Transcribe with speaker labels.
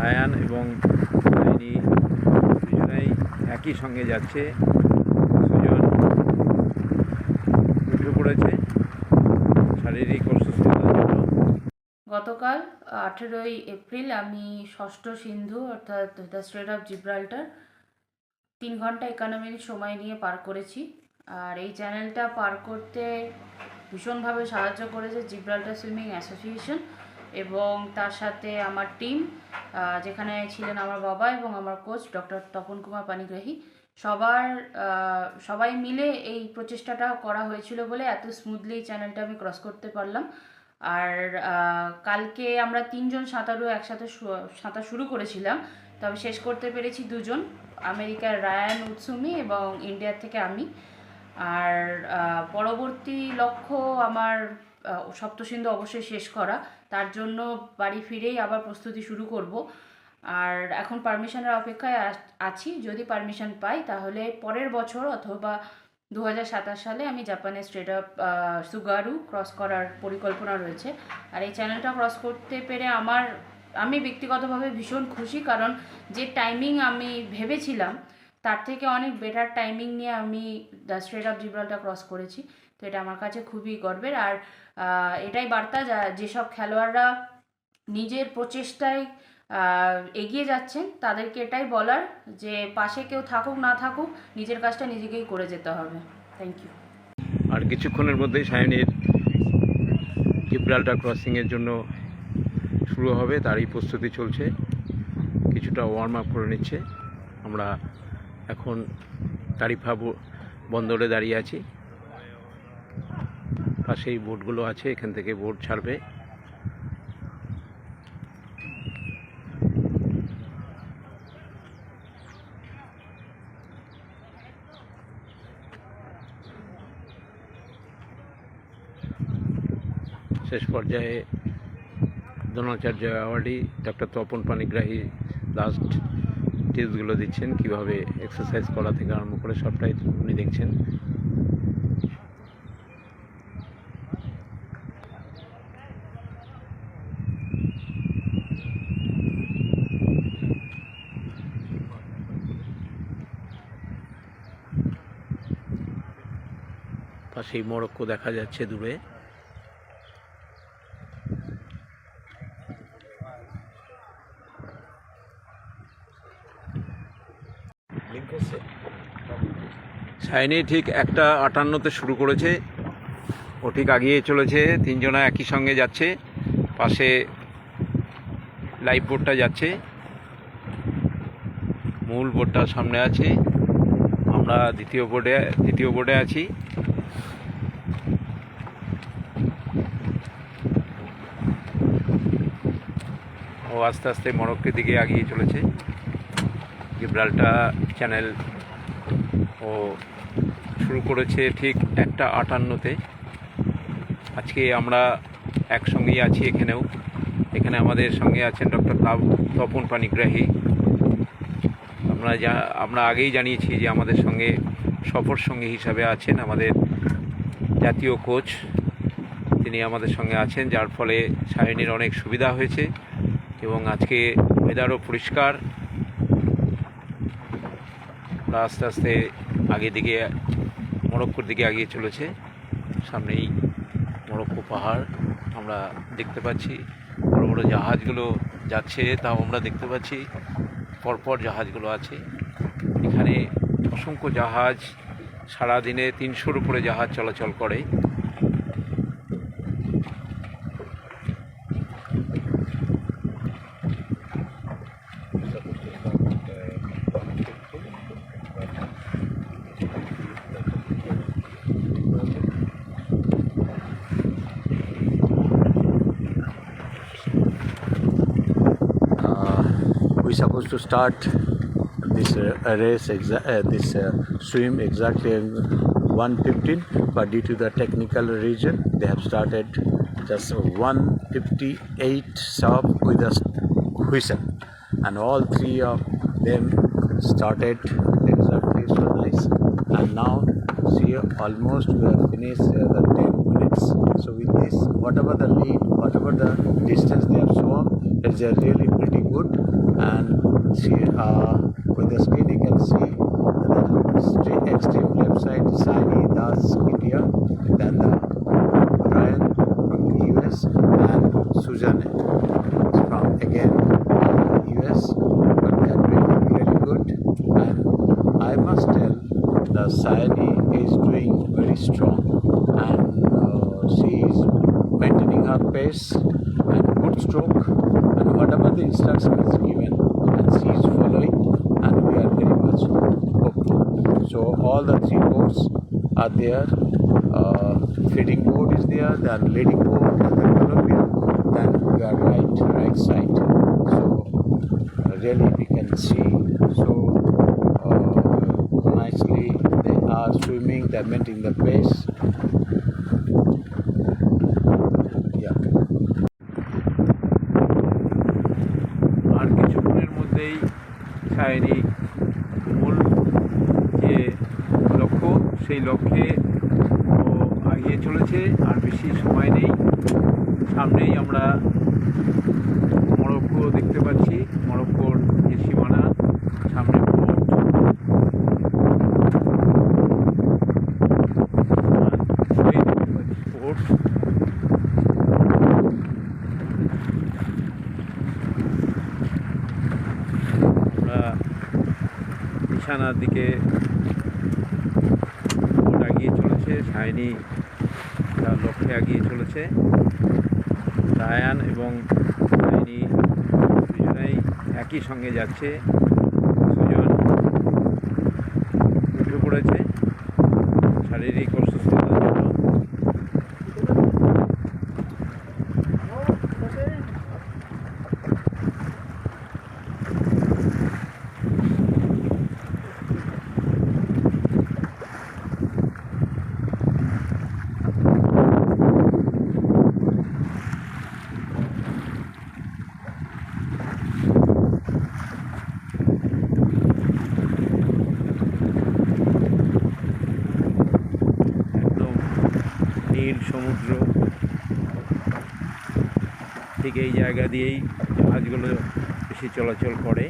Speaker 1: Ryan এবং সায়নী দুজনেই একই সঙ্গে যাচ্ছে। সুজন উঠে পড়েছে শারীরিক অসুস্থতার জন্য।
Speaker 2: গতকাল 18ই এপ্রিল আমি ষষ্ঠ সিন্ধু অর্থাৎ দ্য স্ট্রেট অফ জিব্রাল্টার 3 ঘন্টা 51 মিনিট সময় নিয়ে পার করেছি। আর এই চ্যানেলটা পার করতে ভীষণভাবে সাহায্য করেছে জিব্রাল্টার সুইমিং অ্যাসোসিয়েশন এবং তার সাথে আমার টিম, যেখানে ছিলেন আমার বাবা এবং আমার কোচ ডক্টর তপন কুমার পানিগ্রাহী। সবাই মিলে এই প্রচেষ্টাটা করা হয়েছিল বলে এত স্মুথলি চ্যানেলটা আমি ক্রস করতে পারলাম। আর কালকে আমরা 3 জন সাঁতারু একসাথে সাঁতার শুরু করেছিলাম, তবে শেষ করতে পেরেছি 2 জন, আমেরিকার রায়ান উৎসুমি এবং ইন্ডিয়ার থেকে আমি। আর পরবর্তী লক্ষ্য আমার সপ্তসিন্ধু অবশ্যই শেষ করা, তার জন্য বাড়ি ফিরেই আবার প্রস্তুতি শুরু করব। আর এখন পারমিশনের অপেক্ষায় আছি। যদি পারমিশন পাই তাহলে পরের বছর অথবা 2027 সালে আমি জাপানের স্ট্রেট অফ সুগারু ক্রস করার পরিকল্পনা রয়েছে। আর এই চ্যানেলটা ক্রস করতে পেরে আমি ব্যক্তিগতভাবে ভীষণ খুশি, কারণ যে টাইমিং আমি ভেবেছিলাম তার থেকে অনেক বেটার টাইমিং নিয়ে আমি the strait of Gibraltar cross করেছি। তো এটা আমার কাছে খুবই গর্বের। আর এটাই বার্তা যেসব খেলোয়াড়রা নিজের প্রচেষ্টায় এগিয়ে যাচ্ছেন তাদেরকে এটাই বলার যে পাশে কেউ থাকুক না থাকুক নিজের কাজটা নিজেকেই করে যেতে হবে। Thank you.
Speaker 1: আর কিছুক্ষণের মধ্যেই সায়নীর জিব্রাল্টার ক্রসিংয়ের জন্য শুরু হবে, তারই প্রস্তুতি চলছে। কিছুটা ওয়ার্ম আপ করে নিচ্ছে। আমরা এখন তারিফা বন্দরে দাঁড়িয়ে আছি। পাশেই বোটগুলো আছে, এখান থেকে বোট ছাড়বে। শেষ পর্যায়ে Dronacharya awardee doctor Tapan Panigrahi last টিপসগুলো দিচ্ছেন, কীভাবে এক্সারসাইজ করা থেকে আরম্ভ করে সবটাই উনি দেখছেন। পাশেই মরক্কো দেখা যাচ্ছে দূরে। সায়নী ঠিক 1:58-তে শুরু করেছে, ও ঠিক আগিয়ে চলেছে। 3 জনা একই সঙ্গে যাচ্ছে, পাশে লাইফ বোটটা যাচ্ছে, মূল বোটটা সামনে আছে। আমরা দ্বিতীয় বোর্ডে আছি। ও আস্তে আস্তে মরক্কোর দিকে এগিয়ে চলেছে। জিব্রাল্টার চ্যানেল ও শুরু করেছে ঠিক 1:58-তে। আজকে আমরা একসঙ্গেই আছি এখানে আমাদের সঙ্গে আছেন ডক্টর তপন পানিগ্রাহী। আমরা আগেই জানিয়েছি যে আমাদের সঙ্গে সফর সঙ্গী হিসাবে আছেন আমাদের জাতীয় কোচ, তিনি আমাদের সঙ্গে আছেন, যার ফলে সায়নীর অনেক সুবিধা হয়েছে এবং আজকে ওয়েদারও পরিষ্কার। আস্তে আস্তে মরক্কোর দিকে এগিয়ে চলেছে। সামনেই মরক্কো পাহাড় আমরা দেখতে পাচ্ছি, বড় বড় জাহাজগুলো যাচ্ছে তাও আমরা দেখতে পাচ্ছি, পরপর জাহাজগুলো আছে এখানে। অসংখ্য জাহাজ, সারাদিনে 300-র উপরে জাহাজ চলাচল করে।
Speaker 3: We're supposed to start this race, this swim exactly in 1:15, but due to the technical reason, they have started just 1:58 sharp with a whistle, and all 3 of them started exactly so nice. And now, see, almost we have finished the 10 minutes. So with this, whatever the lead, whatever the distance they have swum, it's really pretty good. and see with the screen you can see the extreme left side Saini Das India, then the Ryan from US and Suzanne from again US, but they are doing really good, and I must tell the Saini is doing very strong, and she is maintaining her pace and good stroke, and whatever the instruction is given and she is following, and we are very much hopeful. So all the 3 boards are there, feeding board is there, then leading board and the Columbia, then we are right side. So really we can see so nicely they are swimming, they are maintaining the pace. Yeah.
Speaker 1: আর কিছুক্ষণের মধ্যেই সায়নী মূল যে লক্ষ্য সেই লক্ষ্যে ও এগিয়ে চলেছে। আর বেশি সময় নেই, সামনেই আমরা মরক্কো দেখতে পাচ্ছি, মরক্কোর যে সীমানা, সামনে পোর্ট, পোর্ট। আমরা নিশানার দিকে বোট এগিয়ে চলেছে, সায়নী তার লক্ষ্যে এগিয়ে চলেছে। রায়ান এবং সায়নী দুজনেই একই সঙ্গে যাচ্ছে। সুজন উঠে পড়েছে শারীরিক অসুস্থতার জন্য। নীল সমুদ্র, ঠিক এই জায়গা দিয়েই জাহাজগুলো বেশি চলাচল করে।